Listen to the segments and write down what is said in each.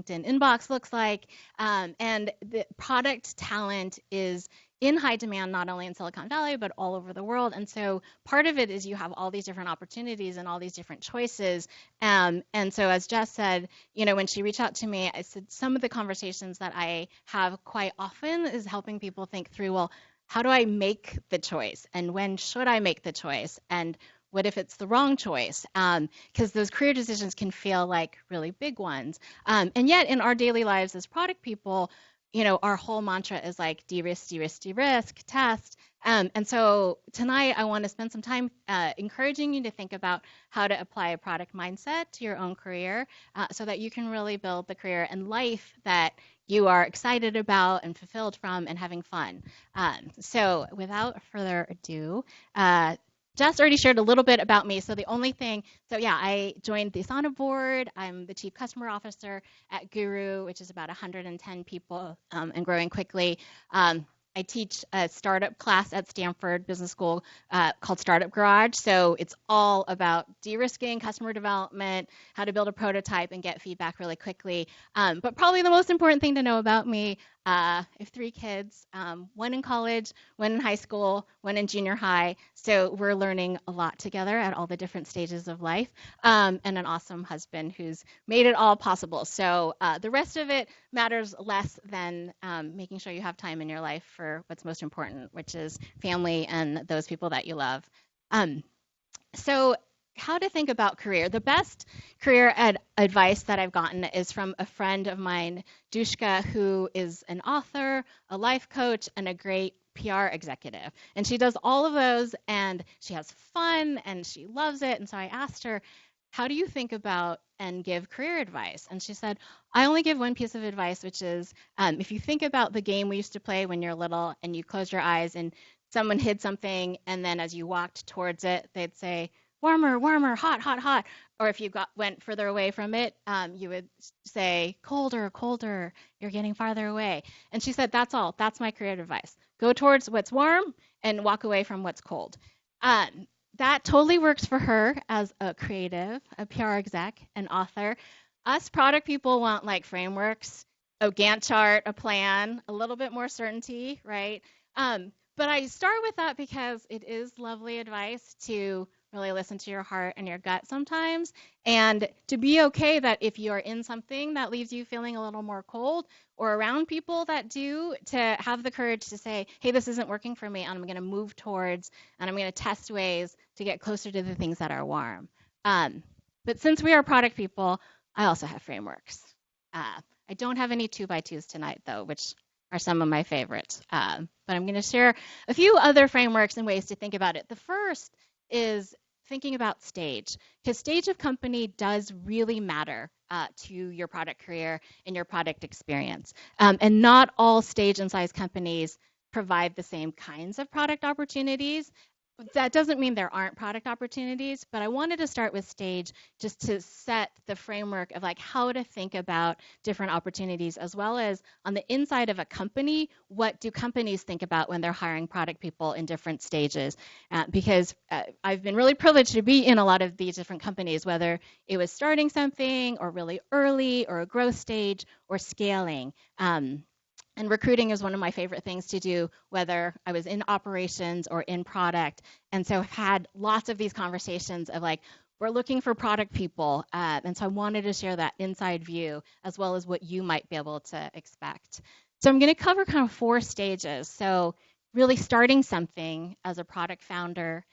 LinkedIn inbox looks like. And the product talent is in high demand, not only in Silicon Valley, but all over the world. And so part of it is you have all these different opportunities and all these different choices. And so as Jess said, when she reached out to me, I said some of the conversations that I have quite often is helping people think through, well, how do I make the choice? And when should I make the choice? And what if it's the wrong choice? Because those career decisions can feel like really big ones. And yet in our daily lives as product people, our whole mantra is like de-risk, de-risk, de-risk, test. And so tonight I want to spend some time encouraging you to think about how to apply a product mindset to your own career so that you can really build the career and life that you are excited about and fulfilled from and having fun. So without further ado, Jess already shared a little bit about me. So I joined the Asana board. I'm the chief customer officer at Guru, which is about 110 people and growing quickly. I teach a startup class at Stanford Business School called Startup Garage. So it's all about de-risking customer development, how to build a prototype and get feedback really quickly. But probably the most important thing to know about me, I have 3 kids, one in college, one in high school, one in junior high. So we're learning a lot together at all the different stages of life, and an awesome husband who's made it all possible. So the rest of it matters less than making sure you have time in your life for what's most important, which is family and those people that you love. So how to think about career. The best career advice that I've gotten is from a friend of mine, Dushka, who is an author, a life coach, and a great PR executive. And she does all of those, and she has fun, and she loves it. And so I asked her, how do you think about and give career advice? And she said, I only give one piece of advice, which is if you think about the game we used to play when you're little and you close your eyes and someone hid something, and then as you walked towards it, they'd say, warmer, warmer, hot, hot, hot. Or if you went further away from it, you would say, colder, colder, you're getting farther away. And she said, that's all. That's my career advice. Go towards what's warm and walk away from what's cold. That totally works for her as a creative, a PR exec, an author. Us product people want like frameworks, a Gantt chart, a plan, a little bit more certainty, right? But I start with that because it is lovely advice to really listen to your heart and your gut sometimes, and to be okay that if you're in something that leaves you feeling a little more cold or around people that do, to have the courage to say, hey, this isn't working for me, and I'm going to move towards, and I'm going to test ways to get closer to the things that are warm. But since we are product people, I also have frameworks. I don't have any 2x2s tonight, though, which are some of my favorites. But I'm going to share a few other frameworks and ways to think about it. The first is thinking about stage, because stage of company does really matter to your product career and your product experience. And not all stage and size companies provide the same kinds of product opportunities. That doesn't mean there aren't product opportunities, but I wanted to start with stage just to set the framework of like how to think about different opportunities, as well as on the inside of a company, what do companies think about when they're hiring product people in different stages? Because I've been really privileged to be in a lot of these different companies, whether it was starting something or really early or a growth stage or scaling. And recruiting is one of my favorite things to do, whether I was in operations or in product. And so I've had lots of these conversations of like, we're looking for product people. And so I wanted to share that inside view as well as what you might be able to expect. So I'm going to cover kind of 4 stages. So really starting something as a product founder,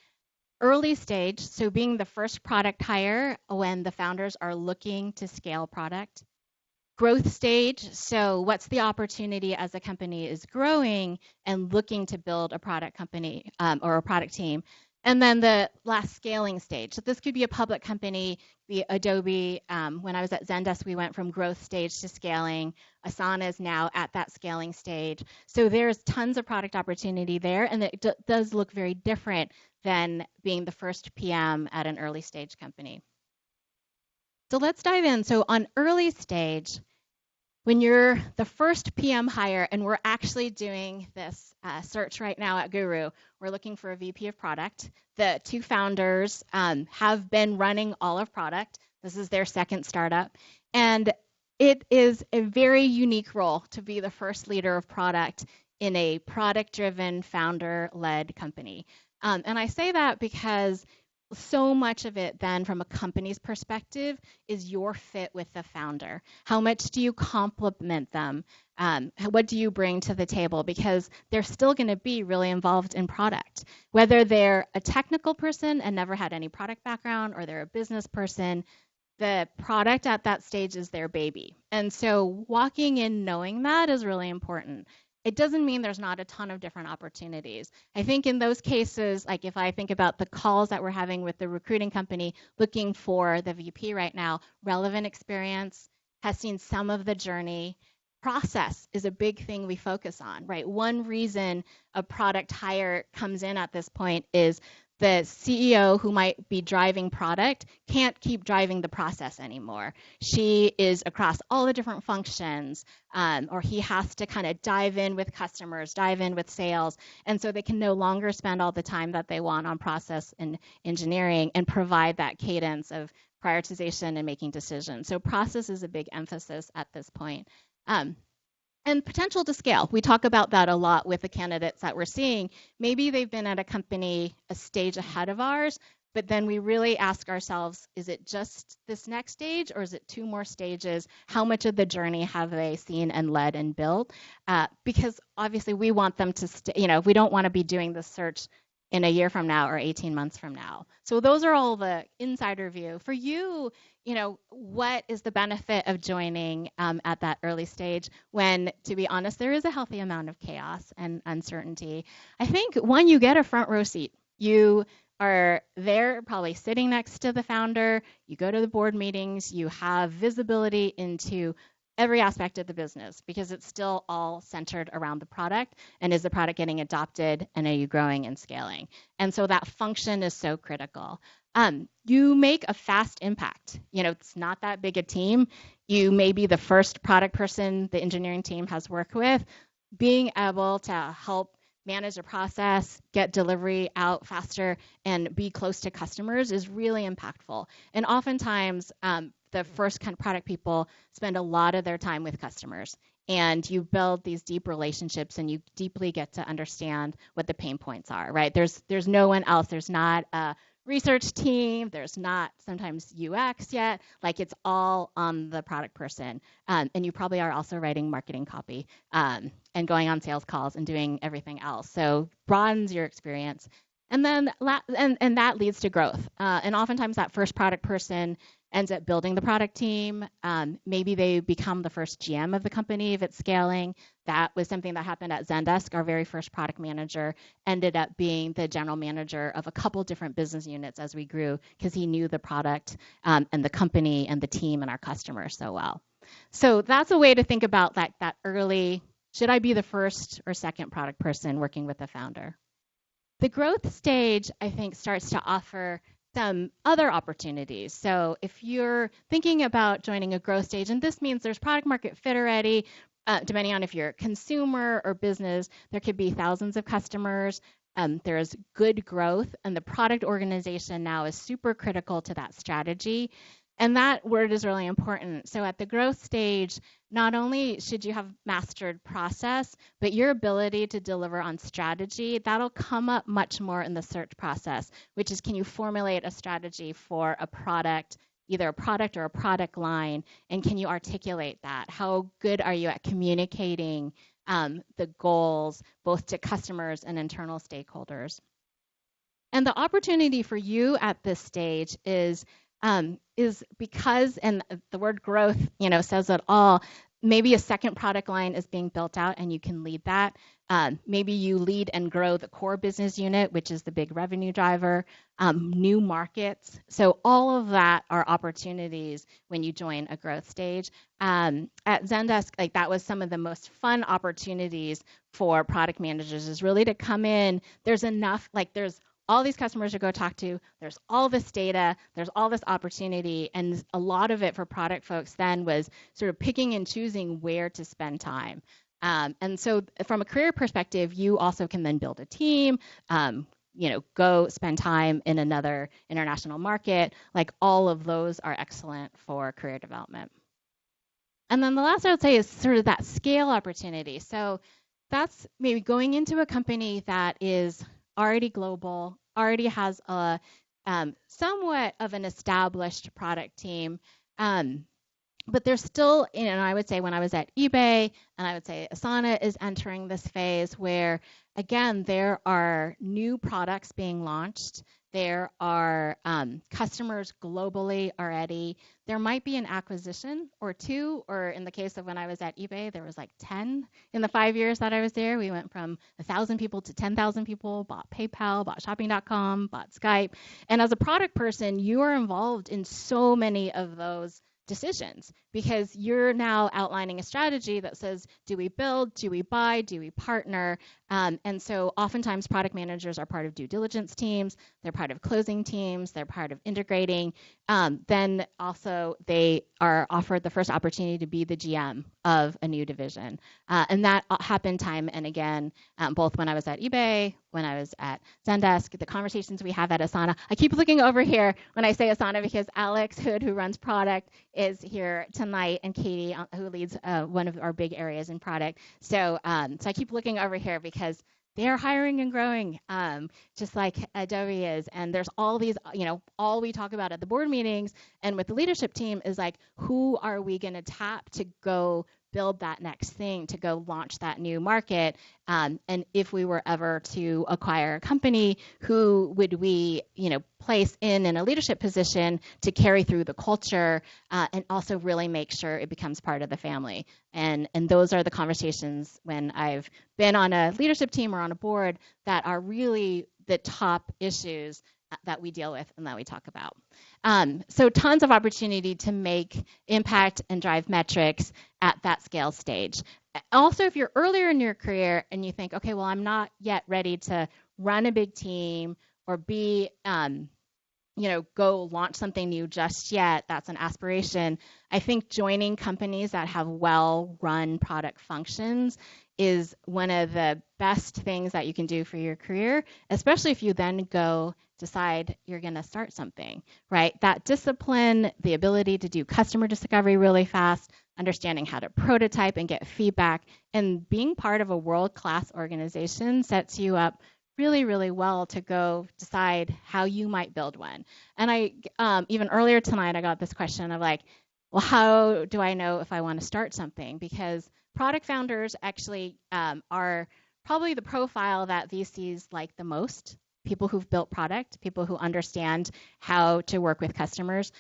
early stage, so being the first product hire when the founders are looking to scale product. Growth stage, so what's the opportunity as a company is growing and looking to build a product company or a product team. And then the last scaling stage. So this could be a public company, be Adobe. When I was at Zendesk, we went from growth stage to scaling. Asana is now at that scaling stage. So there's tons of product opportunity there, and it does look very different than being the first PM at an early stage company. So let's dive in. So on early stage, when you're the first PM hire, and we're actually doing this search right now at Guru, we're looking for a VP of product. The 2 founders have been running all of product. This is their second startup. And It is a very unique role to be the first leader of product in a product-driven, founder-led company. And I say that because so much of it then from a company's perspective is your fit with the founder. How much do you complement them? What do you bring to the table? Because they're still going to be really involved in product. Whether they're a technical person and never had any product background, or they're a business person, the product at that stage is their baby. And so walking in knowing that is really important. It doesn't mean there's not a ton of different opportunities. I think in those cases, like if I think about the calls that we're having with the recruiting company looking for the VP right now, relevant experience, has seen some of the journey. Process is a big thing we focus on, right? One reason a product hire comes in at this point is the CEO who might be driving product can't keep driving the process anymore. She is across all the different functions, or he has to kind of dive in with customers, dive in with sales. And so they can no longer spend all the time that they want on process and engineering and provide that cadence of prioritization and making decisions. So process is a big emphasis at this point. And potential to scale. We talk about that a lot with the candidates that we're seeing. Maybe they've been at a company a stage ahead of ours, but then we really ask ourselves, is it just this next stage or is it two more stages? How much of the journey have they seen and led and built? Because obviously we want them to, we don't want to be doing this search in a year from now or 18 months from now. So those are all the insider view. For you, what is the benefit of joining at that early stage when, to be honest, there is a healthy amount of chaos and uncertainty? I think one, you get a front row seat. You are there probably sitting next to the founder. You go to the board meetings. You have visibility into every aspect of the business because it's still all centered around the product, and is the product getting adopted, and are you growing and scaling? And so that function is so critical. You make a fast impact. It's not that big a team. You may be the first product person the engineering team has worked with. Being able to help manage a process, get delivery out faster, and be close to customers is really impactful. And oftentimes, the first kind of product people spend a lot of their time with customers, and you build these deep relationships and you deeply get to understand what the pain points are, right? There's no one else. There's not a research team. There's not sometimes UX yet. Like, it's all on the product person. And you probably are also writing marketing copy and going on sales calls and doing everything else. So broadens your experience. And then and that leads to growth. And oftentimes that first product person ends up building the product team. Maybe they become the first GM of the company if it's scaling. That was something that happened at Zendesk. Our very first product manager ended up being the general manager of a couple different business units as we grew because he knew the product and the company and the team and our customers so well. So that's a way to think about that early, should I be the first or second product person working with the founder? The growth stage, I think, starts to offer some other opportunities. So if you're thinking about joining a growth stage, and this means there's product market fit already, depending on if you're a consumer or business, there could be thousands of customers. There's good growth, and the product organization now is super critical to that strategy. And that word is really important. So at the growth stage, not only should you have mastered process, but your ability to deliver on strategy, that'll come up much more in the search process, which is, can you formulate a strategy for a product, either a product or a product line, and can you articulate that? How good are you at communicating the goals, both to customers and internal stakeholders? And the opportunity for you at this stage is because, and the word growth, says it all, maybe a second product line is being built out and you can lead that. Maybe you lead and grow the core business unit, which is the big revenue driver, new markets. So all of that are opportunities when you join a growth stage. At Zendesk, that was some of the most fun opportunities for product managers, is really to come in. There's enough, there's all these customers to go talk to, there's all this data, there's all this opportunity, and a lot of it for product folks then was sort of picking and choosing where to spend time. And so from a career perspective, you also can then build a team, go spend time in another international market. All of those are excellent for career development. And then the last I would say is sort of that scale opportunity. So that's maybe going into a company that is already global, already has a somewhat of an established product team. But there's still, I would say when I was at eBay, and I would say Asana is entering this phase where, again, there are new products being launched. There are customers globally already. There might be an acquisition or two, or in the case of when I was at eBay, there was like 10 in the 5 years that I was there. We went from 1,000 people to 10,000 people, bought PayPal, bought shopping.com, bought Skype. And as a product person, you are involved in so many of those decisions because you're now outlining a strategy that says, do we build, do we buy, do we partner? And so oftentimes product managers are part of due diligence teams, they're part of closing teams, they're part of integrating. Then also they are offered the first opportunity to be the GM of a new division. And that happened time and again, both when I was at eBay, when I was at Zendesk, the conversations we have at Asana. I keep looking over here when I say Asana because Alex Hood, who runs product, is here tonight, and Katie, who leads one of our big areas in product. So I keep looking over here because they are hiring and growing, just like Adobe is. And there's all these, all we talk about at the board meetings and with the leadership team is like, who are we going to tap to go build that next thing, to go launch that new market? And if we were ever to acquire a company, who would we, place in a leadership position to carry through the culture and also really make sure it becomes part of the family? And those are the conversations when I've been on a leadership team or on a board that are really the top issues that we deal with and that we talk about. So tons of opportunity to make impact and drive metrics at that scale stage. Also, if you're earlier in your career and you think, okay, well, I'm not yet ready to run a big team or be, go launch something new just yet, that's an aspiration. I think joining companies that have well-run product functions is one of the best things that you can do for your career, especially if you then go decide you're going to start something, right? That discipline, the ability to do customer discovery really fast, understanding how to prototype and get feedback, and being part of a world-class organization sets you up really, really well to go decide how you might build one. And I, even earlier tonight, I got this question of like, well, how do I know if I want to start something? Because product founders actually are probably the profile that VCs like the most. People who've built product, people who understand how to work with customers,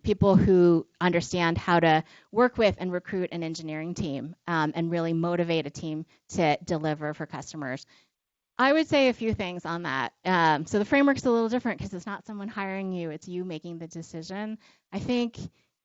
people who understand how to work with and recruit an engineering team and really motivate a team to deliver for customers. I would say a few things on that. So the framework's a little different because it's not someone hiring you, it's you making the decision. I think,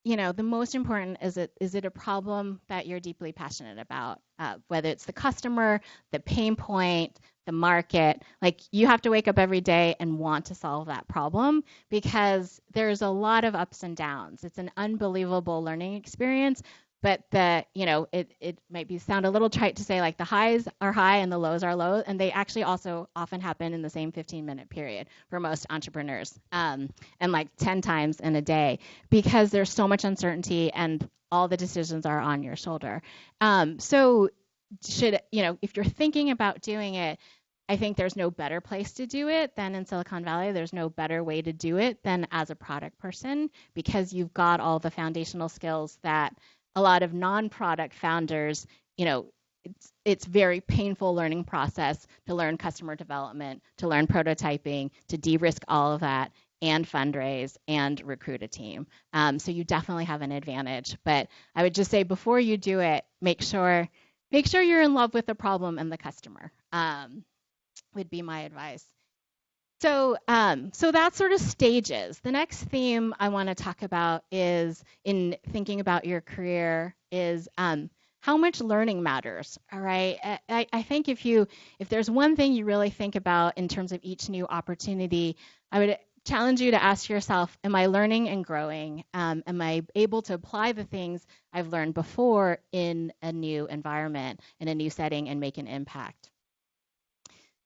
the most important is it a problem that you're deeply passionate about, whether it's the customer, the pain point, the market. Like you have to wake up every day and want to solve that problem because there's a lot of ups and downs. It's an unbelievable learning experience. But it might sound a little trite to say like the highs are high and the lows are low, and they actually also often happen in the same 15-minute period for most entrepreneurs, and like 10 times in a day because there's so much uncertainty and all the decisions are on your shoulder. So if you're thinking about doing it, I think there's no better place to do it than in Silicon Valley. There's no better way to do it than as a product person because you've got all the foundational skills that a lot of non-product founders, it's very painful learning process to learn customer development, to learn prototyping, to de-risk all of that and fundraise and recruit a team. So you definitely have an advantage. But I would just say before you do it, make sure you're in love with the problem and the customer, would be my advice. So that's sort of stages. The next theme I want to talk about is in thinking about your career is how much learning matters. All right. I think if there's one thing you really think about in terms of each new opportunity, I would challenge you to ask yourself, am I learning and growing? Am I able to apply the things I've learned before in a new environment, in a new setting, and make an impact?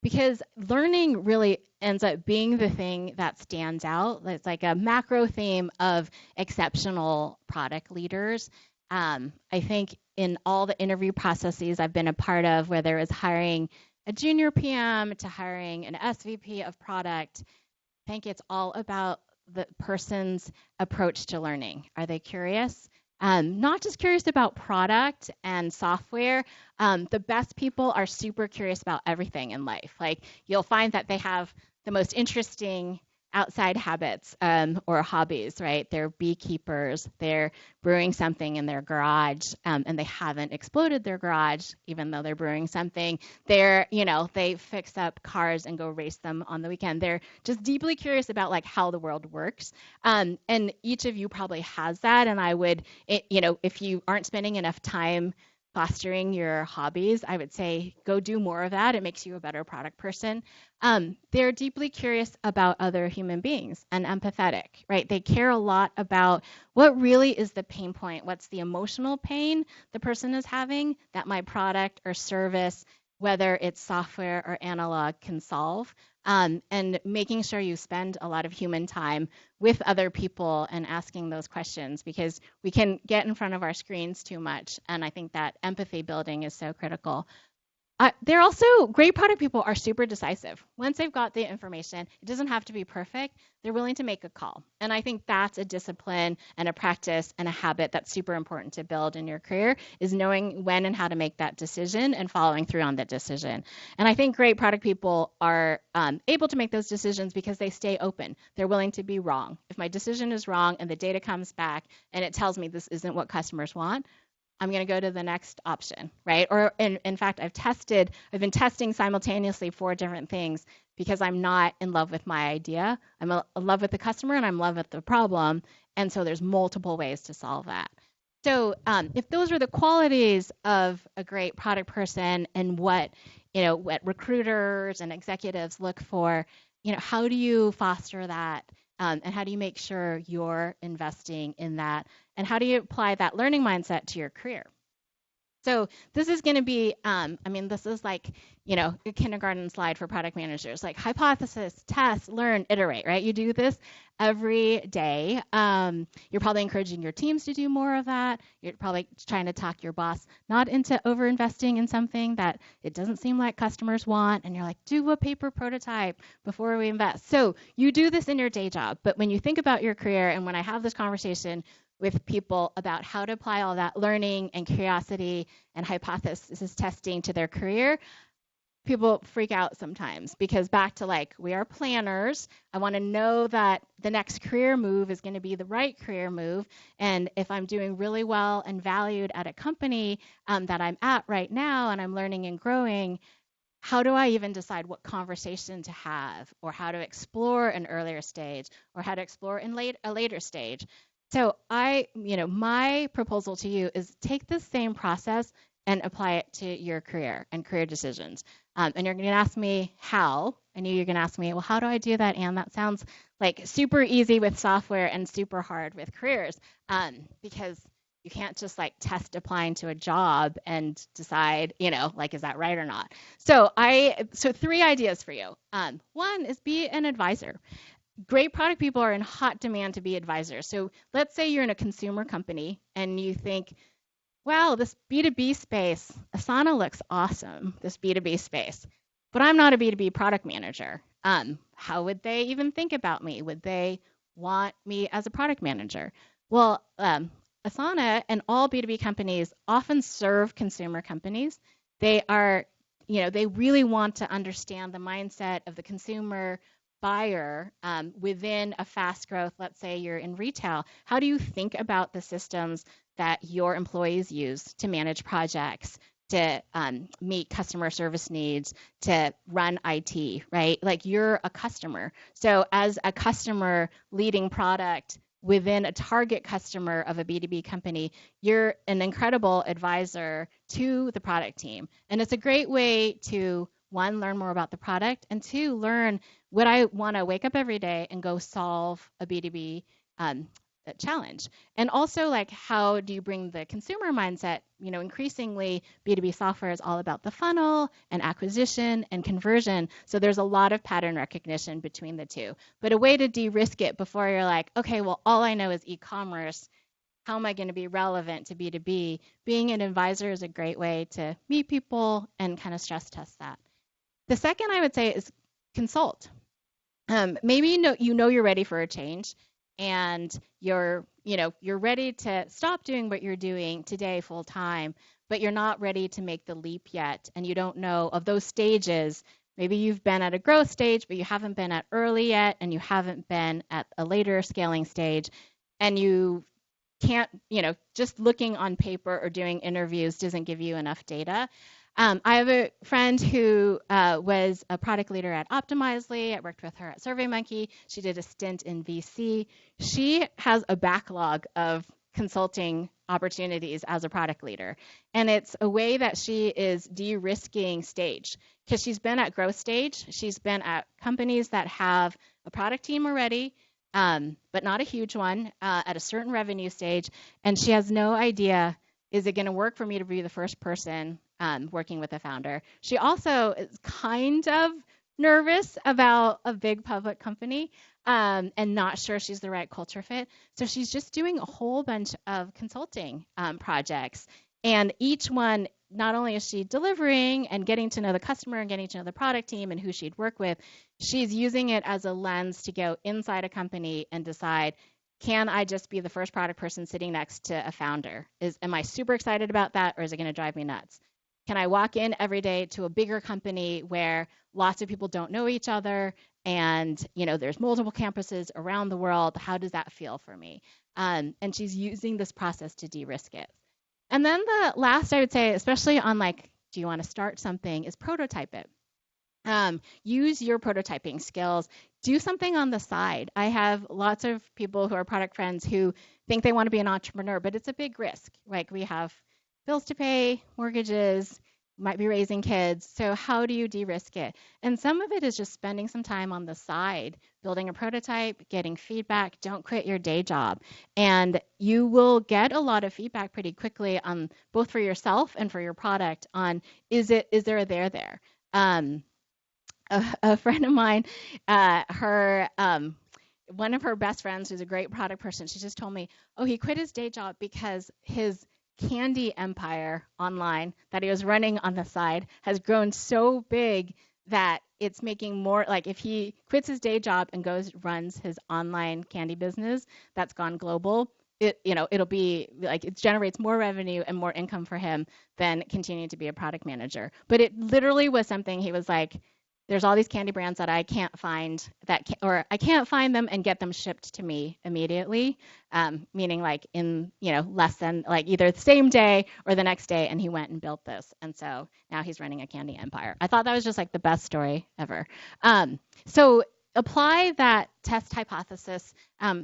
Because learning really ends up being the thing that stands out. It's like a macro theme of exceptional product leaders. I think in all the interview processes I've been a part of, whether it's hiring a junior PM to hiring an SVP of product, I think it's all about the person's approach to learning. Are they curious? Not just curious about product and software. The best people are super curious about everything in life. Like you'll find that they have the most interesting outside habits or hobbies, right? They're beekeepers, they're brewing something in their garage, and they haven't exploded their garage, even though they're brewing something. They fix up cars and go race them on the weekend. They're just deeply curious about like how the world works. And each of you probably has that. And I would, if you aren't spending enough time fostering your hobbies, I would say go do more of that. It makes you a better product person. They're deeply curious about other human beings and empathetic, right? They care a lot about what really is the pain point, what's the emotional pain the person is having that my product or service, whether it's software or analog, can solve. And making sure you spend a lot of human time with other people and asking those questions, because we can get in front of our screens too much. And I think that empathy building is so critical. They're also great product people are super decisive. Once they've got the information, it doesn't have to be perfect. They're willing to make a call. And I think that's a discipline and a practice and a habit that's super important to build in your career, is knowing when and how to make that decision and following through on that decision. And I think great product people are able to make those decisions because they stay open. They're willing to be wrong. If my decision is wrong and the data comes back and it tells me this isn't what customers want, I'm going to go to the next option, right? Or in fact, I've been testing simultaneously 4 different things because I'm not in love with my idea. I'm in love with the customer and I'm in love with the problem. And so there's multiple ways to solve that. So if those are the qualities of a great product person and what recruiters and executives look for, how do you foster that? And how do you make sure you're investing in that? And how do you apply that learning mindset to your career? So this is going to be, this is like, a kindergarten slide for product managers, like hypothesis, test, learn, iterate, right? You do this every day. You're probably encouraging your teams to do more of that. You're probably trying to talk your boss not into over-investing in something that it doesn't seem like customers want. And you're like, do a paper prototype before we invest. So you do this in your day job. But when you think about your career, and when I have this conversation with people about how to apply all that learning and curiosity and hypothesis testing to their career, people freak out sometimes, because back to like, we are planners. I want to know that the next career move is going to be the right career move. And if I'm doing really well and valued at a company that I'm at right now and I'm learning and growing, how do I even decide what conversation to have, or how to explore an earlier stage, or how to explore in a later stage? So my proposal to you is take this same process and apply it to your career and career decisions. And you're going to ask me how. I knew you're going to ask me, well, how do I do that, Anne? That sounds like super easy with software and super hard with careers, because you can't just like test applying to a job and decide, is that right or not? So 3 ideas for you. One is be an advisor. Great product people are in hot demand to be advisors. So let's say you're in a consumer company and you think, wow, this B2B space, Asana looks awesome, this B2B space, but I'm not a B2B product manager. How would they even think about me? Would they want me as a product manager? Well, Asana and all B2B companies often serve consumer companies. They are, they really want to understand the mindset of the consumer buyer within a fast growth. Let's say you're in retail. How do you think about the systems that your employees use to manage projects, to meet customer service needs, to run IT, right? Like, you're a customer. So as a customer leading product within a target customer of a B2B company, you're an incredible advisor to the product team. And it's a great way to, 1, learn more about the product, and 2, learn, would I want to wake up every day and go solve a B2B challenge? And also, like, how do you bring the consumer mindset? Increasingly B2B software is all about the funnel and acquisition and conversion. So there's a lot of pattern recognition between the two. But a way to de-risk it before you're like, okay, well, all I know is e-commerce. how am I going to be relevant to B2B? Being an advisor is a great way to meet people and kind of stress test that. The second I would say is consult. Maybe you know you're ready for a change, and you're ready to stop doing what you're doing today full time, but you're not ready to make the leap yet, and you don't know of those stages. Maybe you've been at a growth stage, but you haven't been at early yet, and you haven't been at a later scaling stage, and you can't, just looking on paper or doing interviews doesn't give you enough data. I have a friend who was a product leader at Optimizely. I worked with her at SurveyMonkey. She did a stint in VC. She has a backlog of consulting opportunities as a product leader. And it's a way that she is de-risking stage, because she's been at growth stage. She's been at companies that have a product team already, but not a huge one, at a certain revenue stage. And she has no idea, is it going to work for me to be the first person working with a founder? She also is kind of nervous about a big public company, and not sure she's the right culture fit. So she's just doing a whole bunch of consulting projects. And each one, not only is she delivering and getting to know the customer and getting to know the product team and who she'd work with, she's using it as a lens to go inside a company and decide, can I just be the first product person sitting next to a founder? Am I super excited about that, or is it going to drive me nuts? Can I walk in every day to a bigger company where lots of people don't know each other and there's multiple campuses around the world? How does that feel for me? And she's using this process to de-risk it. And then the last I would say, especially on do you want to start something, is prototype it. Use your prototyping skills. Do something on the side. I have lots of people who are product friends who think they want to be an entrepreneur, but it's a big risk. We have bills to pay, mortgages, might be raising kids. So how do you de-risk it? And some of it is just spending some time on the side, building a prototype, getting feedback. Don't quit your day job. And you will get a lot of feedback pretty quickly on both for yourself and for your product on, is there a there? A friend of mine, one of her best friends, who's a great product person, she just told me, he quit his day job because his candy empire online that he was running on the side has grown so big that it's making more, if he quits his day job and runs his online candy business that's gone global, it'll be it generates more revenue and more income for him than continuing to be a product manager. But it literally was something he was like, there's all these candy brands that I can't find or I can't find them and get them shipped to me immediately, meaning in less than either the same day or the next day. And he went and built this, and so now he's running a candy empire. I thought that was just the best story ever. So apply that test hypothesis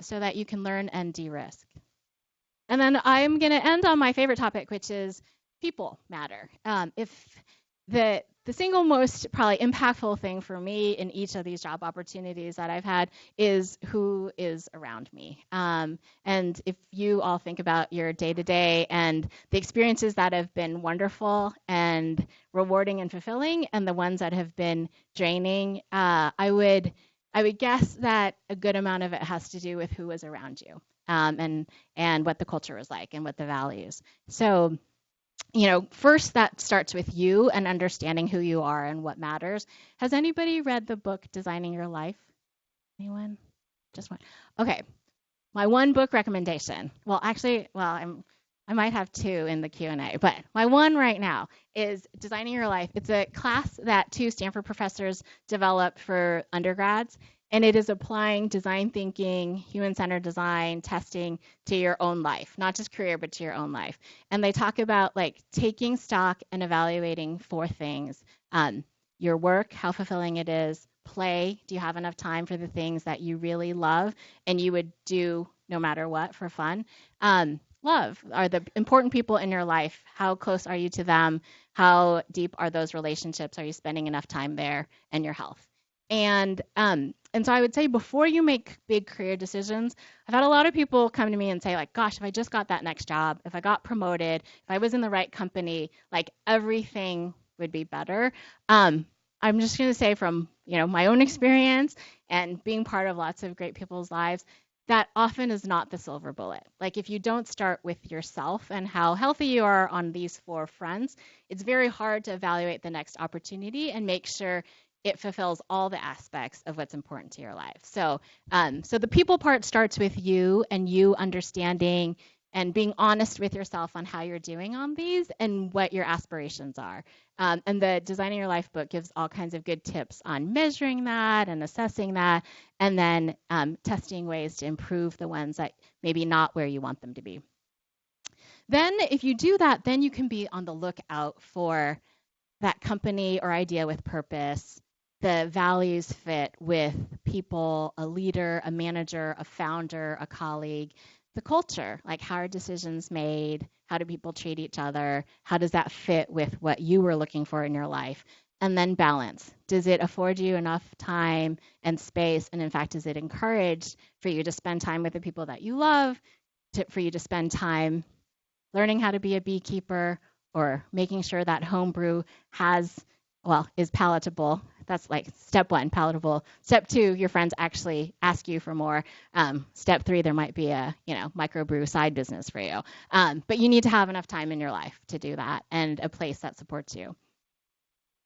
so that you can learn and de-risk. And then I'm going to end on my favorite topic, which is people matter. If the single most probably impactful thing for me in each of these job opportunities that I've had is who is around me. And if you all think about your day-to-day and the experiences that have been wonderful and rewarding and fulfilling and the ones that have been draining, I would guess that a good amount of it has to do with who was around you, and what the culture was like and what the values. So first that starts with you and understanding who you are and what matters. Has anybody read the book Designing Your Life? Anyone? Just one. Okay. My one book recommendation. I might have two in the Q&A, but my one right now is Designing Your Life. It's a class that two Stanford professors developed for undergrads, and it is applying design thinking, human-centered design, testing to your own life, not just career, but to your own life. And they talk about taking stock and evaluating four things: your work, how fulfilling it is; play, do you have enough time for the things that you really love and you would do no matter what for fun; love, are the important people in your life, how close are you to them, how deep are those relationships, are you spending enough time there; and your health. And so I would say before you make big career decisions, I've had a lot of people come to me and say gosh, if I just got that next job, if I got promoted, if I was in the right company, everything would be better. I'm just going to say from, my own experience and being part of lots of great people's lives, that often is not the silver bullet. Like if you don't start with yourself and how healthy you are on these four fronts, it's very hard to evaluate the next opportunity and make sure it fulfills all the aspects of what's important to your life. So the people part starts with you and you understanding and being honest with yourself on how you're doing on these and what your aspirations are. And the Designing Your Life book gives all kinds of good tips on measuring that and assessing that, and then testing ways to improve the ones that maybe not where you want them to be. Then if you do that, then you can be on the lookout for that company or idea with purpose, the values fit with people, a leader, a manager, a founder, a colleague, the culture, like how are decisions made? How do people treat each other? How does that fit with what you were looking for in your life? And then balance. Does it afford you enough time and space? And in fact, is it encouraged for you to spend time with the people that you love, for you to spend time learning how to be a beekeeper or making sure that home brew is palatable. That's like step one, palatable. Step two, your friends actually ask you for more. Step three, there might be a microbrew side business for you. But you need to have enough time in your life to do that and a place that supports you.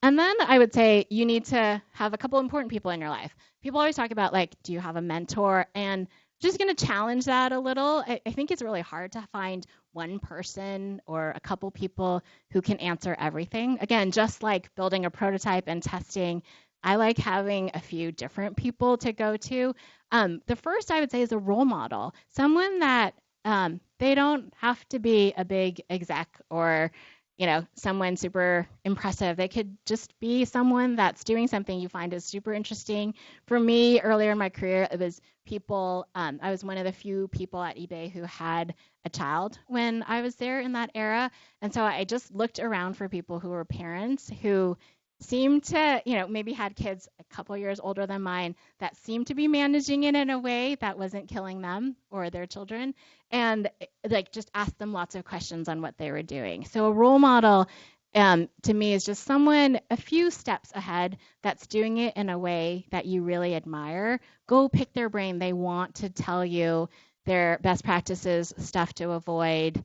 And then I would say you need to have a couple important people in your life. People always talk about do you have a mentor? And just going to challenge that a little. I think it's really hard to find one person or a couple people who can answer everything. Again, just like building a prototype and testing, I like having a few different people to go to. The first I would say is a role model, someone that they don't have to be a big exec or someone super impressive. They could just be someone that's doing something you find is super interesting. For me, earlier in my career, it was people, I was one of the few people at eBay who had a child when I was there in that era. And so I just looked around for people who were parents who seemed to, maybe had kids a couple years older than mine that seemed to be managing it in a way that wasn't killing them or their children, and just ask them lots of questions on what they were doing. So a role model to me is just someone a few steps ahead that's doing it in a way that you really admire. Go pick their brain. They want to tell you their best practices, stuff to avoid,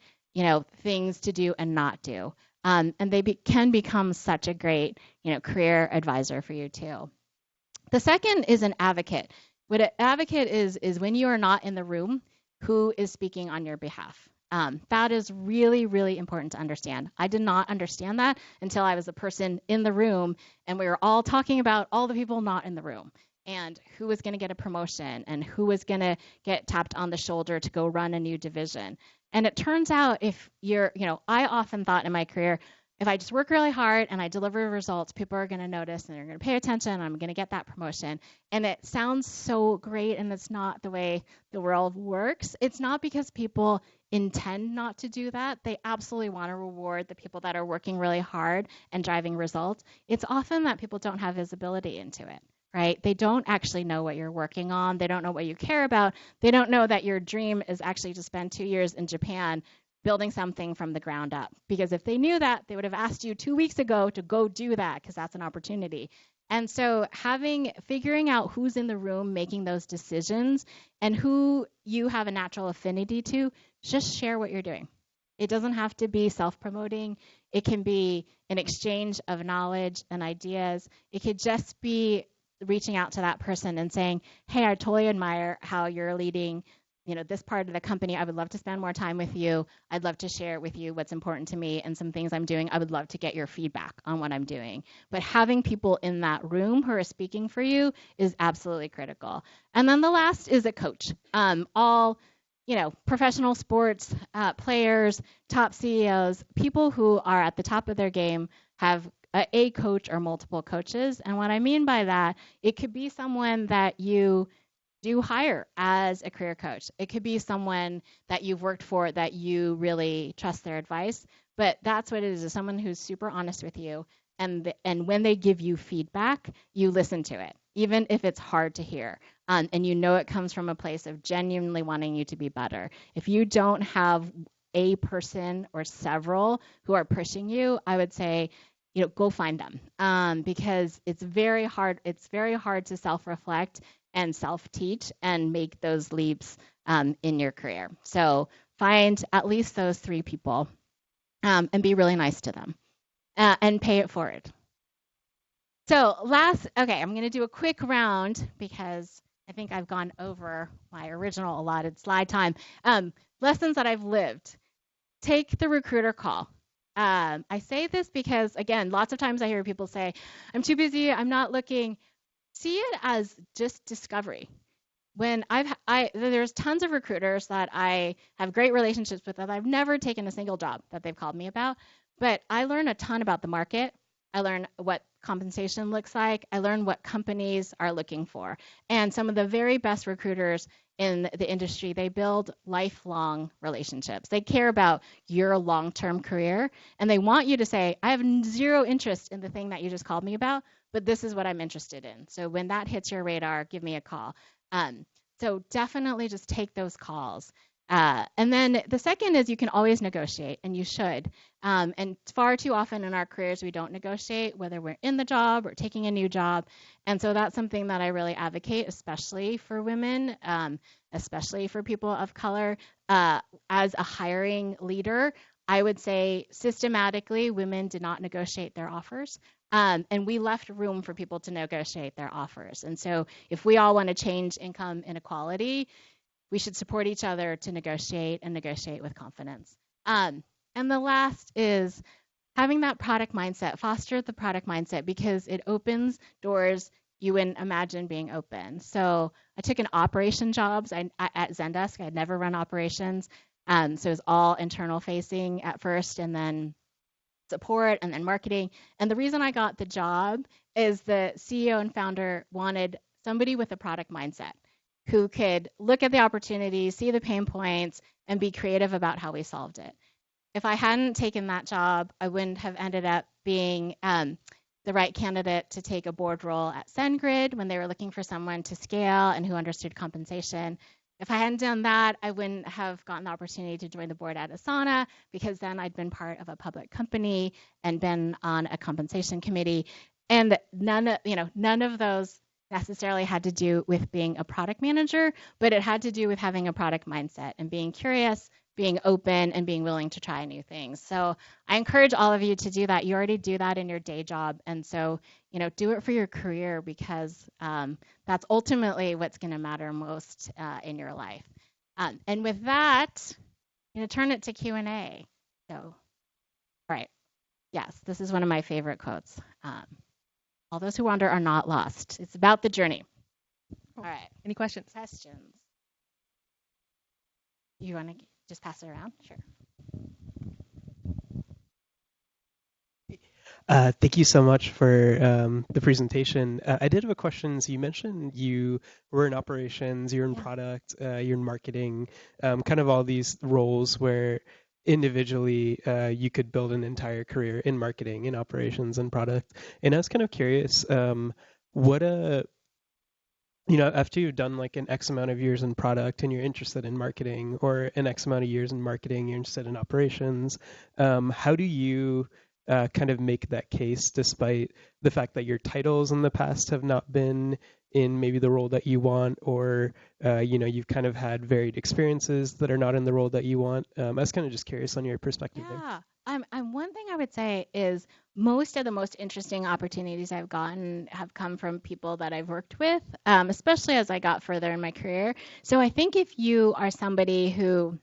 things to do and not do. And they can become such a great, career advisor for you too. The second is an advocate. What an advocate is when you are not in the room, who is speaking on your behalf. That is really, really important to understand. I did not understand that until I was a person in the room and we were all talking about all the people not in the room and who was going to get a promotion and who was going to get tapped on the shoulder to go run a new division. And it turns out if you're, I often thought in my career, if I just work really hard and I deliver results, people are going to notice and they're going to pay attention and I'm going to get that promotion. And it sounds so great and it's not the way the world works. It's not because people intend not to do that. They absolutely want to reward the people that are working really hard and driving results. It's often that people don't have visibility into it. Right? They don't actually know what you're working on. They don't know what you care about. They don't know that your dream is actually to spend 2 years in Japan building something from the ground up. Because if they knew that, they would have asked you 2 weeks ago to go do that because that's an opportunity. And so figuring out who's in the room making those decisions and who you have a natural affinity to, just share what you're doing. It doesn't have to be self-promoting. It can be an exchange of knowledge and ideas. It could just be reaching out to that person and saying, hey, I totally admire how you're leading, this part of the company. I would love to spend more time with you. I'd love to share with you what's important to me and some things I'm doing. I would love to get your feedback on what I'm doing. But having people in that room who are speaking for you is absolutely critical. And then the last is a coach. All professional sports players, top CEOs, people who are at the top of their game have a coach or multiple coaches. And what I mean by that, it could be someone that you do hire as a career coach. It could be someone that you've worked for that you really trust their advice. But that's what it is someone who's super honest with you. And when they give you feedback, you listen to it, even if it's hard to hear. And it comes from a place of genuinely wanting you to be better. If you don't have a person or several who are pushing you, I would say, go find them because it's very hard. It's very hard to self-reflect and self-teach and make those leaps in your career. So find at least those 3 people and be really nice to them and pay it forward. So okay, I'm going to do a quick round because I think I've gone over my original allotted slide time. Lessons that I've lived. Take the recruiter call. I say this because, again, lots of times I hear people say, I'm too busy, I'm not looking. See it as just discovery. When there's tons of recruiters that I have great relationships with that I've never taken a single job that they've called me about, but I learn a ton about the market. I learn what compensation looks like. I learn what companies are looking for. And some of the very best recruiters in the industry, they build lifelong relationships. They care about your long-term career, and they want you to say, I have zero interest in the thing that you just called me about, but this is what I'm interested in. So when that hits your radar, give me a call. So definitely just take those calls. And then the second is you can always negotiate, and you should. And far too often in our careers, we don't negotiate, whether we're in the job or taking a new job. And so that's something that I really advocate, especially for women, especially for people of color. As a hiring leader, I would say systematically, women did not negotiate their offers. And we left room for people to negotiate their offers. And so if we all want to change income inequality, we should support each other to negotiate and negotiate with confidence. And the last is having that product mindset. Foster the product mindset because it opens doors you wouldn't imagine being open. So I took an operation jobs at Zendesk. I had never run operations. So it was all internal facing at first, and then support, and then marketing. And the reason I got the job is the CEO and founder wanted somebody with a product mindset who could look at the opportunities, see the pain points, and be creative about how we solved it. If I hadn't taken that job, I wouldn't have ended up being the right candidate to take a board role at SendGrid when they were looking for someone to scale and who understood compensation. If I hadn't done that, I wouldn't have gotten the opportunity to join the board at Asana because then I'd been part of a public company and been on a compensation committee. And none of those necessarily had to do with being a product manager, but it had to do with having a product mindset and being curious, being open, and being willing to try new things. So I encourage all of you to do that. You already do that in your day job. And so, do it for your career because that's ultimately what's going to matter most in your life. And with that, I'm going to turn it to Q&A. So, all right. Yes, this is one of my favorite quotes. All those who wander are not lost. It's about the journey. All right. Any questions? Questions? You want to just pass it around? Sure. Thank you so much for the presentation. I did have a question. So you mentioned you were in operations, you're in product, you're in marketing, kind of all these roles where individually you could build an entire career in marketing, in operations, and product. And I was kind of curious, after you've done like an X amount of years in product and you're interested in marketing, or an X amount of years in marketing, you're interested in operations, how do you kind of make that case despite the fact that your titles in the past have not been in maybe the role that you want, or you've kind of had varied experiences that are not in the role that you want? I was kind of just curious on your perspective there. Yeah. One thing I would say is most of the most interesting opportunities I've gotten have come from people that I've worked with, especially as I got further in my career. So I think if you are somebody who,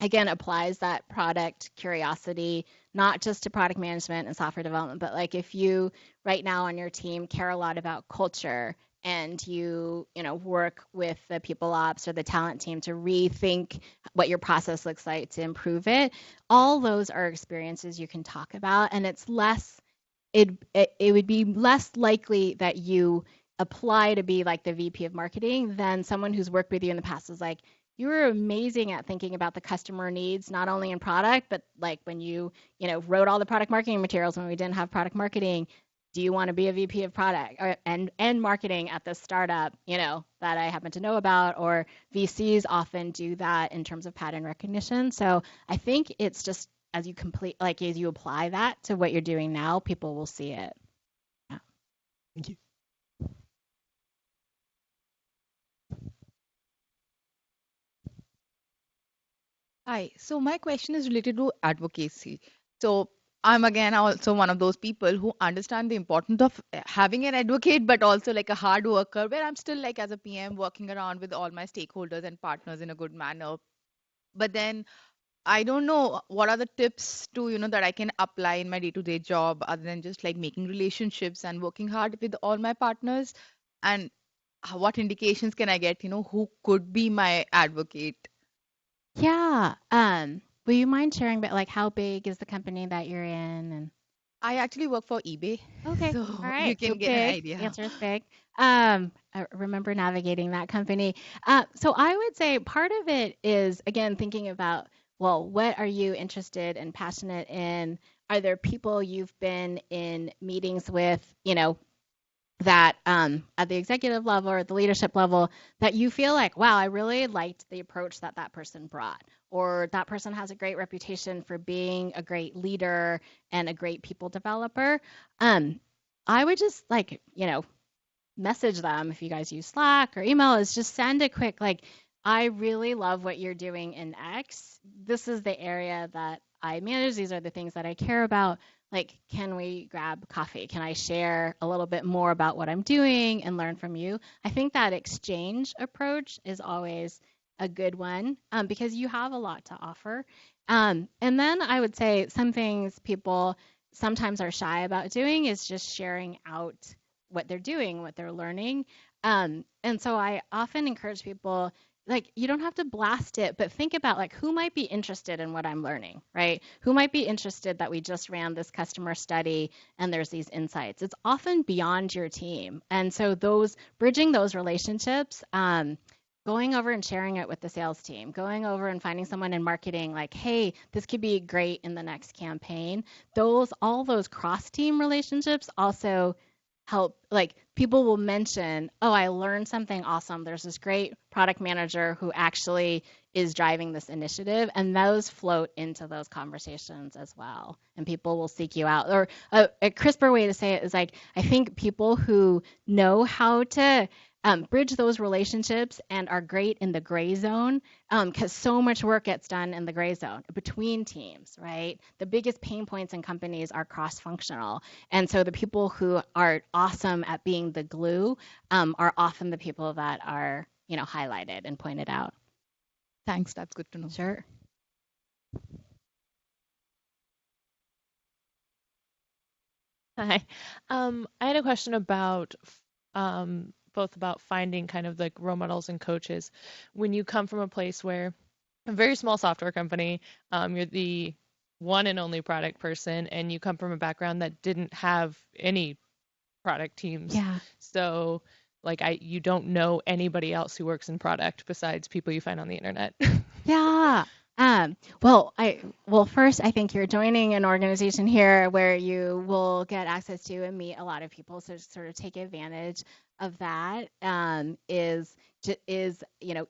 again, applies that product curiosity, not just to product management and software development, but like if you right now on your team care a lot about culture and you work with the people ops or the talent team to rethink what your process looks like to improve it, all those are experiences you can talk about, and it's less it would be less likely that you apply to be like the VP of marketing than someone who's worked with you in the past is like, you were amazing at thinking about the customer needs, not only in product, but like when you wrote all the product marketing materials when we didn't have product marketing. Do you want to be a VP of product and marketing at this startup, that I happen to know about? Or VCs often do that in terms of pattern recognition. So I think it's just as you apply that to what you're doing now, people will see it. Yeah. Thank you. Hi. So my question is related to advocacy. So I'm again also one of those people who understand the importance of having an advocate, but also like a hard worker, where I'm still like as a PM working around with all my stakeholders and partners in a good manner. But then I don't know what are the tips to, that I can apply in my day-to-day job other than just like making relationships and working hard with all my partners. And what indications can I get, who could be my advocate? Yeah. Will you mind sharing, but like how big is the company that you're in? And I actually work for eBay, okay, all so you right. So can get an big. The idea. answer is big. I remember navigating that company. So I would say part of it is again thinking about, well, what are you interested and passionate in? Are there people you've been in meetings with, that at the executive level or the leadership level that you feel like, wow, I really liked the approach that that person brought, or that person has a great reputation for being a great leader and a great people developer. I would just like, message them if you guys use Slack or email is just send a quick like, I really love what you're doing in X. This is the area that I manage. These are the things that I care about. Like, can we grab coffee? Can I share a little bit more about what I'm doing and learn from you? I think that exchange approach is always a good one, because you have a lot to offer. And then I would say some things people sometimes are shy about doing is just sharing out what they're doing, what they're learning. And so I often encourage people, like, you don't have to blast it, but think about like who might be interested in what I'm learning, right? Who might be interested that we just ran this customer study and there's these insights. It's often beyond your team. And so those bridging those relationships, going over and sharing it with the sales team, going over and finding someone in marketing like, hey, this could be great in the next campaign. All those cross team relationships also help, like people will mention, oh, I learned something awesome, there's this great product manager who actually is driving this initiative, and those float into those conversations as well, and people will seek you out. Or a crisper way to say it is like, I think people who know how to bridge those relationships and are great in the gray zone, because so much work gets done in the gray zone between teams, right? The biggest pain points in companies are cross-functional, and so the people who are awesome at being the glue, are often the people that are, highlighted and pointed out. Thanks, that's good to know. Sure. Hi. I had a question about both about finding kind of like role models and coaches. When you come from a place where a very small software company, you're the one and only product person, and you come from a background that didn't have any product teams. Yeah. So like you don't know anybody else who works in product besides people you find on the internet. Yeah. First, I think you're joining an organization here where you will get access to and meet a lot of people. So sort of take advantage of that. In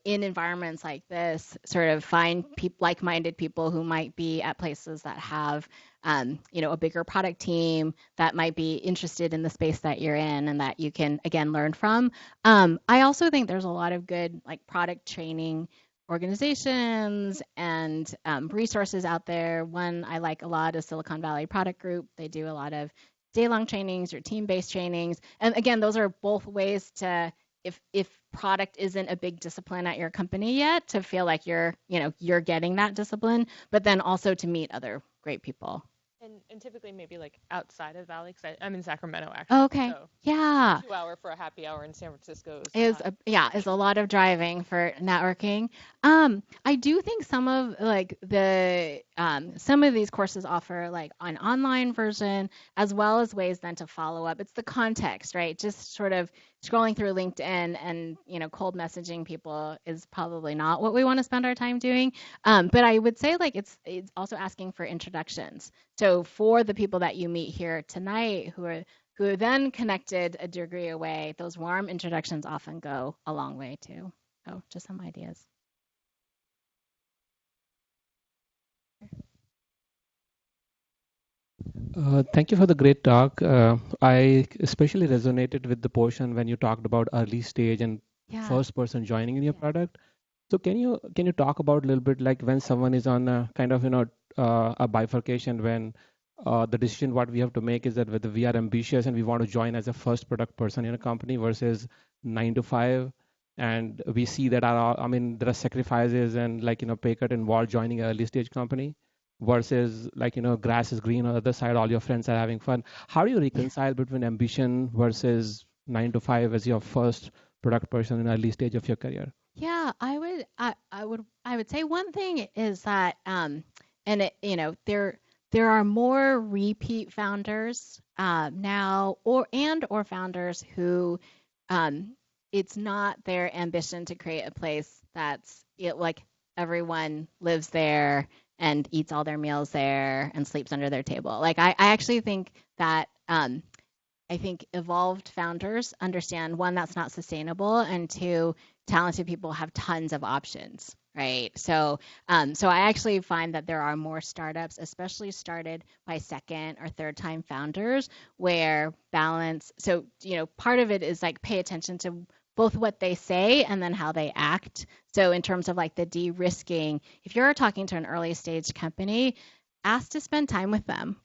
environments like this, sort of find like-minded people who might be at places that have, a bigger product team that might be interested in the space that you're in and that you can again learn from. I also think there's a lot of good like product training organizations and resources out there. One I like a lot is Silicon Valley Product Group. They do a lot of day-long trainings or team-based trainings. And again, those are both ways to, if product isn't a big discipline at your company yet, to feel like you're getting that discipline, but then also to meet other great people. And typically maybe like outside of Valley, because I'm in Sacramento actually. Okay. So Yeah. 2 hour for a happy hour in San Francisco Is a lot of driving for networking. I do think some of like some of these courses offer like an online version as well as ways then to follow up. It's the context, right? Just sort of scrolling through LinkedIn and cold messaging people is probably not what we want to spend our time doing. But I would say like it's also asking for introductions. So for the people that you meet here tonight who are then connected a degree away, those warm introductions often go a long way too. So just some ideas. Thank you for the great talk. I especially resonated with the portion when you talked about early stage and Yeah. first person joining in your Yeah. product. So can you talk about a little bit like when someone is on a kind of a bifurcation when the decision what we have to make is that whether we are ambitious and we want to join as a first product person in a company versus 9 to 5, and we see that there are sacrifices and pay cut involved joining an early stage company versus grass is green on the other side, all your friends are having fun. How do you reconcile between ambition versus 9 to 5 as your first product person in early stage of your career? Yeah, I would say one thing is that and there are more repeat founders now or founders who it's not their ambition to create a place that's like everyone lives there and eats all their meals there and sleeps under their table. Like I actually think that I think evolved founders understand, one, that's not sustainable, and two, talented people have tons of options, right? So I actually find that there are more startups, especially started by second or third time founders, where balance. So part of it is like pay attention to both what they say and then how they act. So in terms of like the de-risking, if you're talking to an early stage company, ask to spend time with them.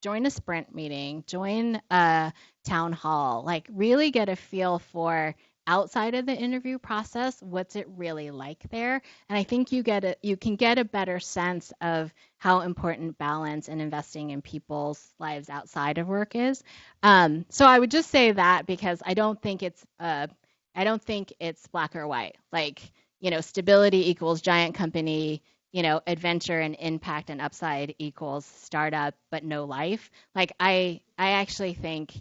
Join a sprint meeting, join a town hall, like really get a feel for outside of the interview process, what's it really like there? And I think you can get a better sense of how important balance and investing in people's lives outside of work is. So I would just say that because I don't think it's black or white. Like, stability equals giant company, adventure and impact and upside equals startup, but no life. Like I actually think,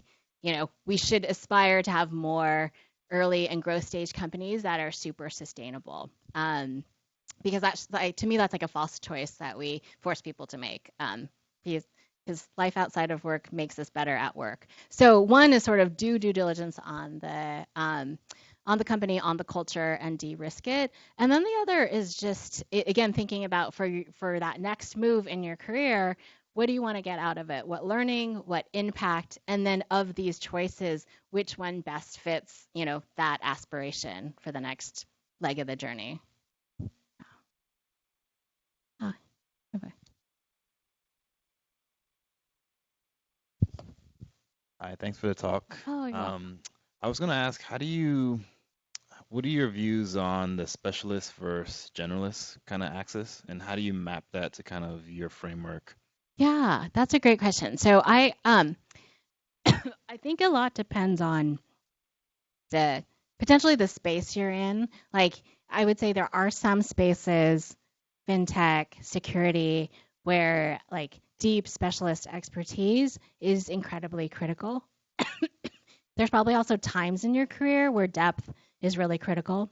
we should aspire to have more early and growth stage companies that are super sustainable. Because that's to me, that's like a false choice that we force people to make. Because life outside of work makes us better at work. So one is sort of do due diligence on the company, on the culture, and de-risk it. And then the other is just, again, thinking about for that next move in your career, what do you want to get out of it? What learning, what impact, and then of these choices, which one best fits, that aspiration for the next leg of the journey? Okay. Hi, thanks for the talk. Oh, you're welcome. I was gonna ask, what are your views on the specialist versus generalist kind of axis, and how do you map that to kind of your framework? Yeah, that's a great question. So I I think a lot depends on potentially the space you're in. Like I would say there are some spaces, fintech, security, where like deep specialist expertise is incredibly critical. There's probably also times in your career where depth is really critical.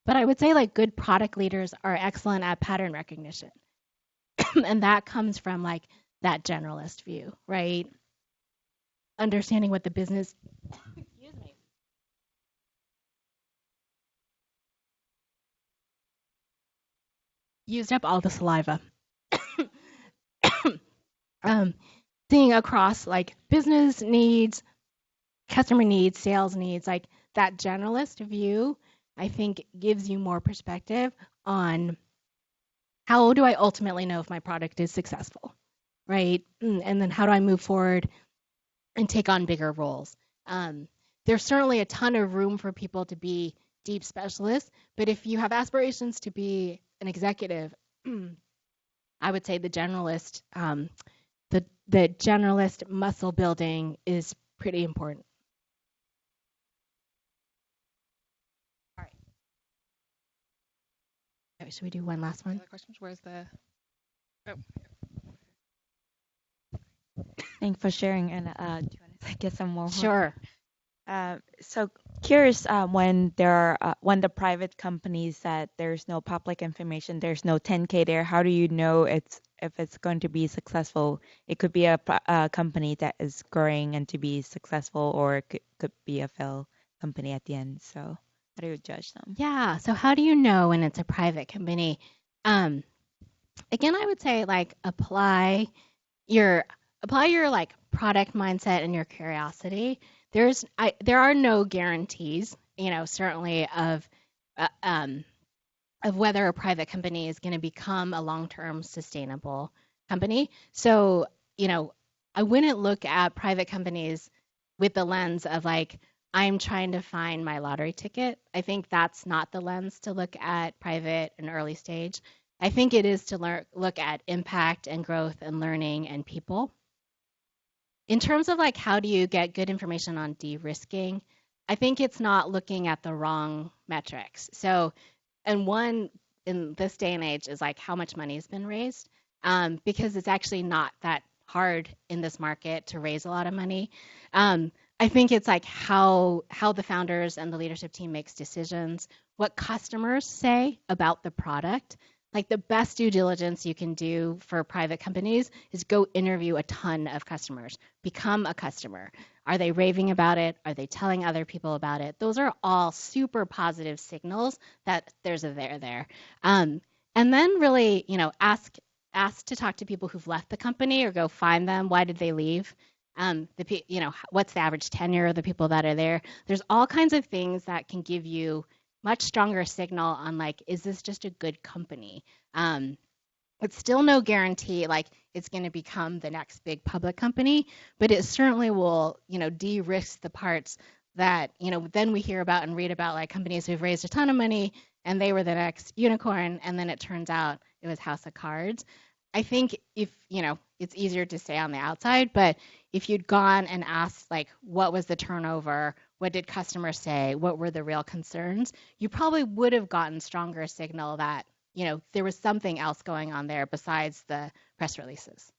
But I would say like good product leaders are excellent at pattern recognition. And that comes from like that generalist view, right? Understanding what the business, excuse me, used up all the saliva. Seeing across like business needs, customer needs, sales needs, like that generalist view, I think gives you more perspective on how do I ultimately know if my product is successful, right? And then how do I move forward and take on bigger roles? There's certainly a ton of room for people to be deep specialists, but if you have aspirations to be an executive, I would say the generalist muscle building is pretty important. All right. Okay, should we do one last one? Other questions? Where's the? Oh. Thanks for sharing. And do you want to get some more? Sure. So curious, when when the private company said there's no public information, there's no 10K there, how do you know if it's going to be successful? It could be a company that is growing and to be successful, or it could be a failed company at the end. So how do you judge them? Yeah. So how do you know when it's a private company? Again, I would say like apply your like product mindset and your curiosity. There are no guarantees, certainly of of whether a private company is going to become a long-term sustainable company. So, I wouldn't look at private companies with the lens of like, I'm trying to find my lottery ticket. I think that's not the lens to look at private and early stage. I think it is to look at impact and growth and learning and people. In terms of like, how do you get good information on de-risking? I think it's not looking at the wrong metrics. So, and one in this day and age is like how much money has been raised, because it's actually not that hard in this market to raise a lot of money. I think it's like how the founders and the leadership team makes decisions, what customers say about the product. Like the best due diligence you can do for private companies is go interview a ton of customers, become a customer. Are they raving about it? Are they telling other people about it? Those are all super positive signals that there's a there. And then really, ask to talk to people who've left the company or go find them. Why did they leave? What's the average tenure of the people that are there? There's all kinds of things that can give you much stronger signal on like, is this just a good company? It's still no guarantee like it's going to become the next big public company, but it certainly will, de-risk the parts that, then we hear about and read about like companies who've raised a ton of money and they were the next unicorn, and then it turns out it was House of Cards. I think if, it's easier to stay on the outside, but if you'd gone and asked like, what was the turnover? What did customers say? What were the real concerns? You probably would have gotten stronger signal that, there was something else going on there besides the press releases.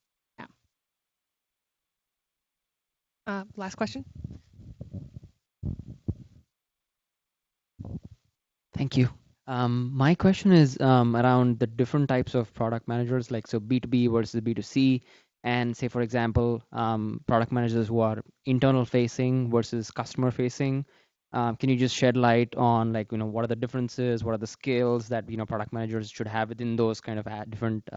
Yeah. Last question. Thank you. My question is around the different types of product managers, like so B2B versus B2C, and say, for example, product managers who are internal facing versus customer facing. Can you just shed light on like, what are the differences? What are the skills that, product managers should have within those kind of different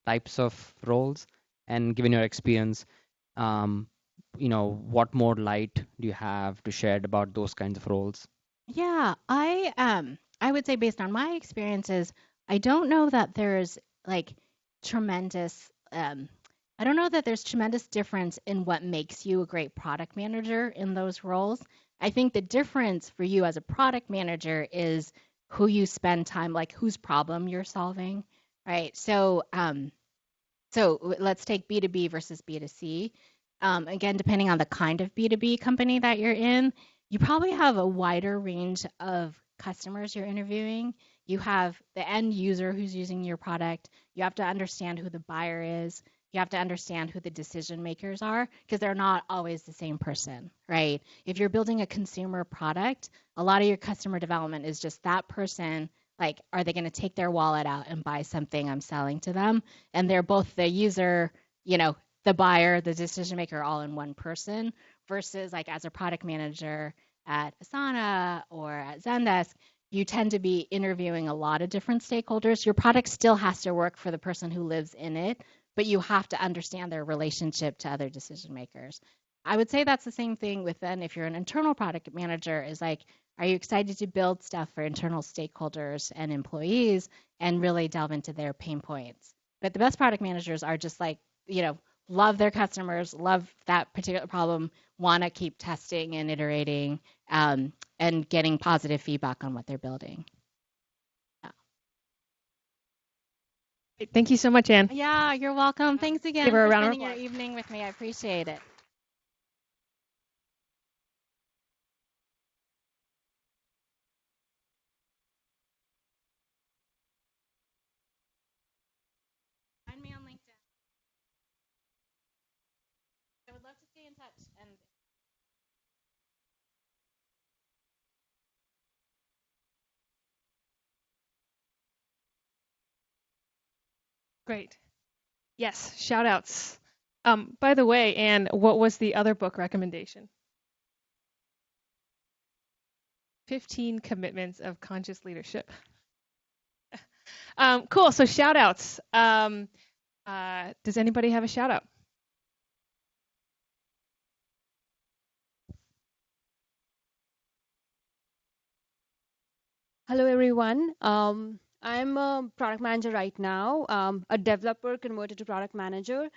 types of roles? And given your experience, what more light do you have to shed about those kinds of roles? Yeah, I would say based on my experiences, I don't know that there's like tremendous I don't know that there's tremendous difference in what makes you a great product manager in those roles. I think the difference for you as a product manager is who you spend time, like whose problem you're solving, right? So let's take B2B versus B2C. Again, depending on the kind of B2B company that you're in, you probably have a wider range of customers you're interviewing. You have the end user who's using your product. You have to understand who the buyer is. You have to understand who the decision makers are, because they're not always the same person, right? If you're building a consumer product, a lot of your customer development is just that person. Like, are they going to take their wallet out and buy something I'm selling to them? And they're both the user, the buyer, the decision maker, all in one person, versus like as a product manager at Asana or at Zendesk, you tend to be interviewing a lot of different stakeholders. Your product still has to work for the person who lives in it, but you have to understand their relationship to other decision makers. I would say that's the same thing with then if you're an internal product manager, is like, are you excited to build stuff for internal stakeholders and employees and really delve into their pain points? But the best product managers are just like, love their customers, love that particular problem, want to keep testing and iterating, and getting positive feedback on what they're building. Yeah. Thank you so much, Anne. Yeah, you're welcome. Thanks again Give her a for round of spending your applause. evening with me. I appreciate it. Find me on LinkedIn. I would love to stay in touch. And Great. Yes, shout outs. By the way, Anne, what was the other book recommendation? 15 Commitments of Conscious Leadership. Cool, so shout outs. Does anybody have a shout out? Hello, everyone. I'm a product manager right now, a developer converted to product manager.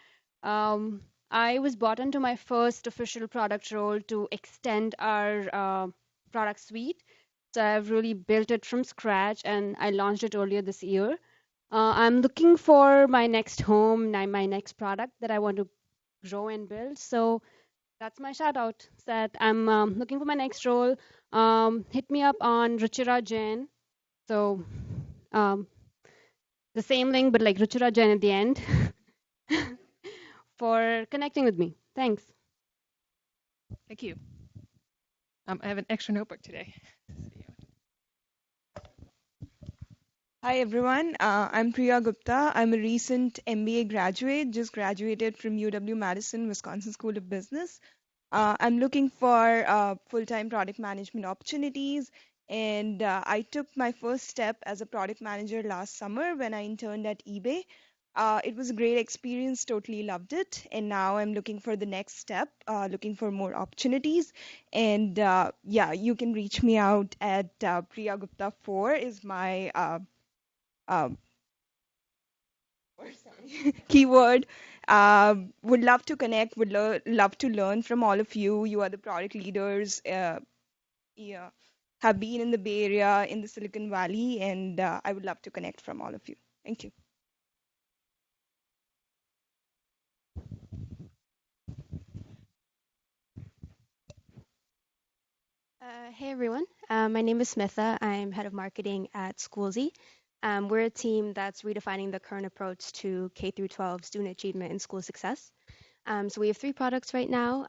Um, I was brought into my first official product role to extend our product suite. So I've really built it from scratch and I launched it earlier this year. I'm looking for my next home, my next product that I want to grow and build. So that's my shout out. That I'm looking for my next role. Hit me up on Ruchira Jain. So um, the same link, but like Ruchira Jain at the end for connecting with me. Thanks. Thank you. I have an extra notebook today. Hi everyone, I'm Priya Gupta. I'm a recent MBA graduate, just graduated from UW-Madison, Wisconsin School of Business. I'm looking for full-time product management opportunities, and I took my first step as a product manager last summer when I interned at eBay. It was a great experience, totally loved it, and now I'm looking for the next step, looking for more opportunities. And yeah, you can reach me out at Priya Gupta 4 is my um, keyword. Would love to connect, would love to learn from all of you. You are the product leaders, yeah, have been in the Bay Area, in the Silicon Valley, and I would love to connect from all of you. Thank you. Hey everyone, my name is Smitha. I'm head of marketing at Schoolsy. We're a team that's redefining the current approach to K through 12 student achievement and school success. So we have three products right now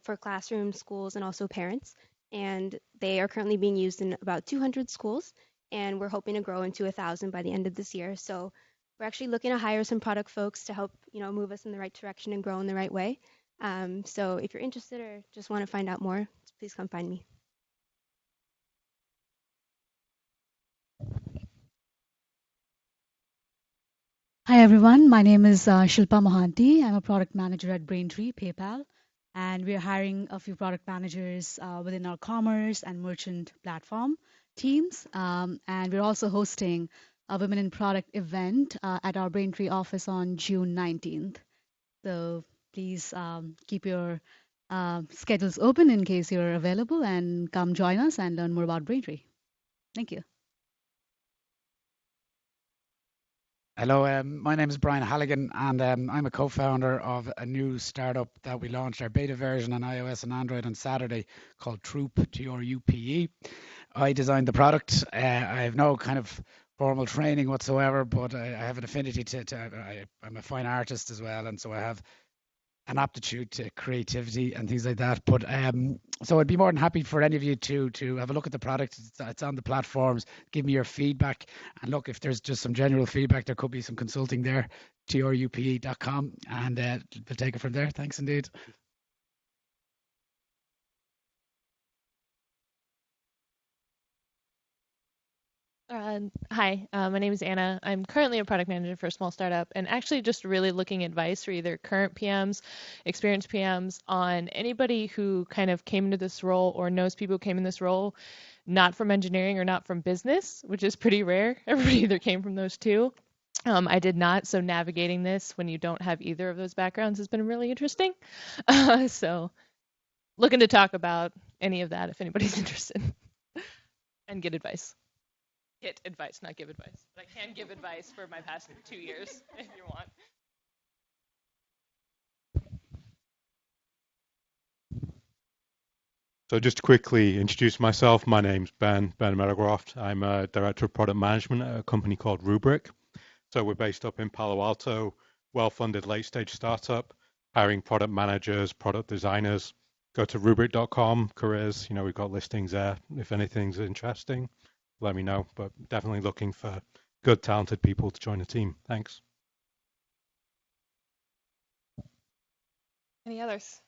for classrooms, schools, and also parents. And they are currently being used in about 200 schools. And we're hoping to grow into 1,000 by the end of this year. So we're actually looking to hire some product folks to help, move us in the right direction and grow in the right way. So if you're interested or just want to find out more, please come find me. Hi everyone, my name is Shilpa Mohanty. I'm a product manager at Braintree, PayPal, and we're hiring a few product managers within our commerce and merchant platform teams. And we're also hosting a Women in Product event at our Braintree office on June 19th. So please keep your schedules open in case you're available and come join us and learn more about Braintree. Thank you. Hello, my name is Brian Halligan, and I'm a co-founder of a new startup that we launched our beta version on iOS and Android on Saturday called Troop, T-R-U-P-E. I designed the product. I have no kind of formal training whatsoever, but I have an affinity I'm a fine artist as well, and so I have an aptitude to creativity and things like that. But so I'd be more than happy for any of you to have a look at the product. It's on the platforms. Give me your feedback. And look, if there's just some general feedback, there could be some consulting there. trupe.com, and we'll take it from there. Thanks indeed. Hi, my name is Anna. I'm currently a product manager for a small startup and actually just really looking advice for either current PMs, experienced PMs on anybody who kind of came into this role or knows people who came in this role, not from engineering or not from business, which is pretty rare. Everybody either came from those two. I did not, so navigating this when you don't have either of those backgrounds has been really interesting. So looking to talk about any of that if anybody's interested and get advice. Get advice, not give advice. But I can give advice for my past 2 years if you want. So just to quickly introduce myself, my name's Ben Meadowcroft. I'm a director of product management at a company called Rubrik. So we're based up in Palo Alto, well-funded late-stage startup, hiring product managers, product designers. Go to rubrik.com, careers, we've got listings there. If anything's interesting, let me know, but definitely looking for good, talented people to join the team. Thanks. Any others?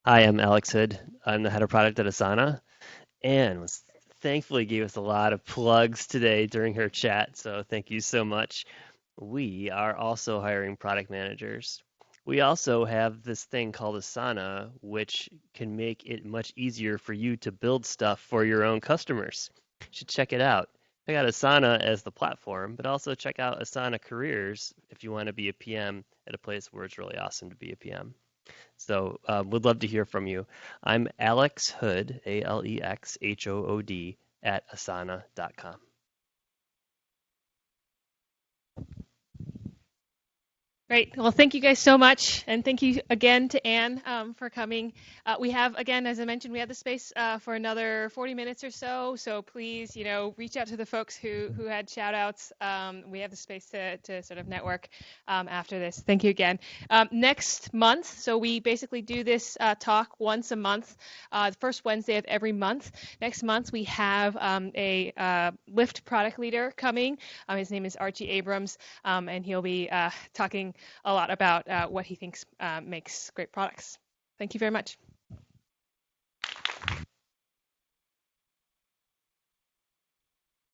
Hi, I'm Alex Hood. I'm the head of product at Asana. Anne was thankfully gave us a lot of plugs today during her chat, so thank you so much. We are also hiring product managers. We also have this thing called Asana, which can make it much easier for you to build stuff for your own customers. You should check it out. Check out Asana as the platform, but also check out Asana Careers if you want to be a PM at a place where it's really awesome to be a PM. So would love to hear from you. I'm Alex Hood, AlexHood, at asana.com. Great. Well, thank you guys so much. And thank you again to Anne for coming. We have, again, as I mentioned, we have the space for another 40 minutes or so. So please, reach out to the folks who had shout outs. We have the space to sort of network after this. Thank you again. Next month, so we basically do this talk once a month, the first Wednesday of every month. Next month, we have a Lyft product leader coming. His name is Archie Abrams, and he'll be talking a lot about what he thinks makes great products. Thank you very much.